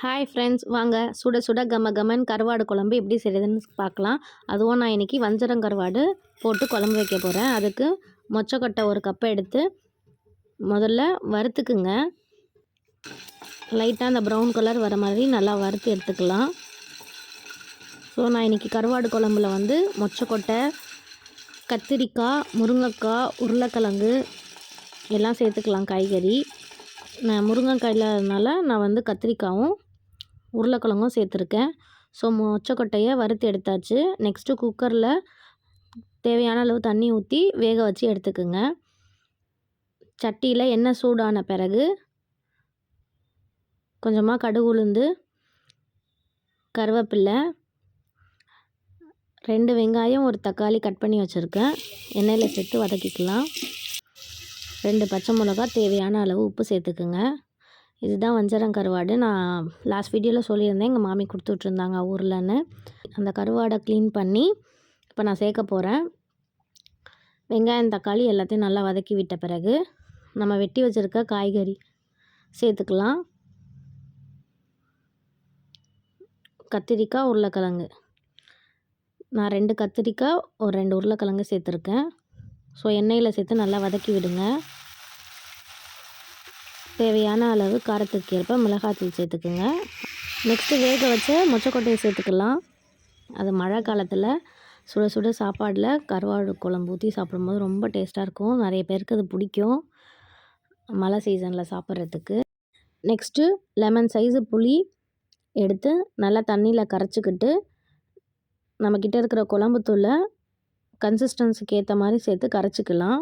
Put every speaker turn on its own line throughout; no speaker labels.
Hi friends, வாங்க சுட சுட கம கமன் கருவாடு குழம்பு எப்படி செய்கிறதுன்னு பார்க்கலாம். அதுவும் நான் இன்றைக்கி வஞ்சரம் கருவாடு போட்டு குழம்பு வைக்க போகிறேன். அதுக்கு மொச்சக்கொட்டை ஒரு கப்பை எடுத்து முதல்ல வறுத்துக்குங்க. லைட்டாக அந்த ப்ரௌன் கலர் வர மாதிரி நல்லா வறுத்து எடுத்துக்கலாம். ஸோ நான் இன்றைக்கி கருவாடு குழம்புல மொச்சக்கொட்டை, கத்திரிக்காய், முருங்கைக்காய், உருளைக்கிழங்கு எல்லாம் சேர்த்துக்கலாம். காய்கறி நான் முருங்கைக்காய் இல்லாததுனால நான் கத்திரிக்காயும் உருளைக்கிழங்கும் சேர்த்துருக்கேன். ஸோ மொச்சக்கொட்டையை வறுத்து எடுத்தாச்சு. நெக்ஸ்ட்டு குக்கரில் தேவையான அளவு தண்ணி ஊற்றி வேக வச்சு எடுத்துக்குங்க. சட்டியில் எண்ணெய் சூடான பிறகு கொஞ்சமாக கடுகு, உளுந்து, கருவேப்பிலை, 2 வெங்காயம், ஒரு தக்காளி கட் பண்ணி வச்சுருக்கேன். எண்ணெயில் சேர்த்து வதக்கிக்கலாம். 2 பச்சை மிளகா, தேவையான அளவு உப்பு சேர்த்துக்குங்க. இதுதான் வஞ்சரம் கருவாடு. நான் லாஸ்ட் வீடியோவில் சொல்லியிருந்தேன், எங்கள் மாமி கொடுத்து விட்ருந்தாங்க ஊர்லன்னு. அந்த கருவாடை க்ளீன் பண்ணி இப்போ நான் சேர்க்க போகிறேன். வெங்காயம், தக்காளி எல்லாத்தையும் நல்லா வதக்கி விட்ட பிறகு நம்ம வெட்டி வச்சுருக்க காய்கறி சேர்த்துக்கலாம். கத்திரிக்காய், உருளைக்கிழங்கு. நான் 2 கத்திரிக்காய், ஒரு 2 உருளைக்கிழங்கு சேர்த்துருக்கேன். ஸோ எண்ணெயில் சேர்த்து நல்லா வதக்கி விடுங்க. தேவையான அளவு காரத்துக்கு ஏற்ப மிளகாத்தூள் சேர்த்துக்குங்க. நெக்ஸ்ட்டு வேக வச்ச மொச்சக்கொட்டையை சேர்த்துக்கலாம். அது மழை காலத்தில் சுட சுட சாப்பாடில் கருவாடு குழம்பு ஊற்றி சாப்பிடும்போது ரொம்ப டேஸ்ட்டாக இருக்கும். நிறைய பேருக்கு அது பிடிக்கும், மழை சீசனில் சாப்பிட்றதுக்கு. நெக்ஸ்ட்டு லெமன் சைஸு புளி எடுத்து நல்லா தண்ணியில் கரைச்சிக்கிட்டு நம்மக்கிட்ட இருக்கிற குழம்பு தூளை கன்சிஸ்டன்சிக்கு ஏற்ற மாதிரி சேர்த்து கரைச்சிக்கலாம்.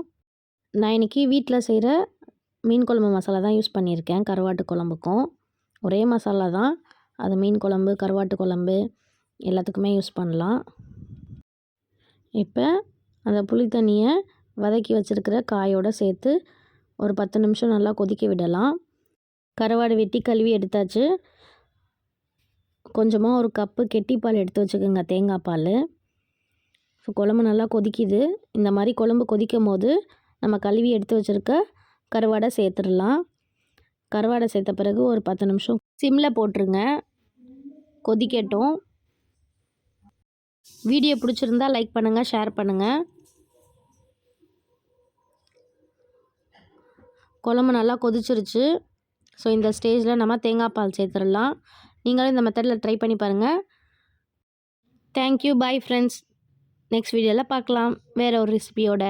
நான் இன்றைக்கி வீட்டில் செய்கிற மீன் குழம்பு மசாலா தான் யூஸ் பண்ணியிருக்கேன். கருவாட்டு குழம்புக்கும் ஒரே மசாலா தான். அது மீன் குழம்பு, கருவாட்டு குழம்பு எல்லாத்துக்குமே யூஸ் பண்ணலாம். இப்போ அந்த புளி தண்ணியை வதக்கி வச்சுருக்கிற காயோடு சேர்த்து ஒரு 10 நிமிஷம் நல்லா கொதிக்க விடலாம். கருவாடு வெட்டி கழுவி எடுத்தாச்சு. கொஞ்சமாக ஒரு கப்பு கெட்டிப்பால் எடுத்து வச்சுக்கோங்க, தேங்காய் பால். ஸோ குழம்பு நல்லா கொதிக்குது. இந்த மாதிரி குழம்பு கொதிக்கும் போது நம்ம கழுவி எடுத்து வச்சுருக்க கருவாடை சேர்த்துடலாம். கருவாடை சேர்த்த பிறகு ஒரு 10 நிமிஷம் சிம்மில் போட்டுருங்க, கொதிக்கட்டும். வீடியோ பிடிச்சிருந்தா லைக் பண்ணுங்கள், ஷேர் பண்ணுங்கள். குழம்பு நல்லா கொதிச்சிருச்சு. ஸோ இந்த ஸ்டேஜில் நம்ம தேங்காய் பால் சேர்த்துடலாம். நீங்களும் இந்த மெத்தடில் ட்ரை பண்ணி பாருங்கள். Thank you, bye friends. நெக்ஸ்ட் வீடியோவில் பார்க்கலாம் வேறு ஒரு ரெசிபியோட.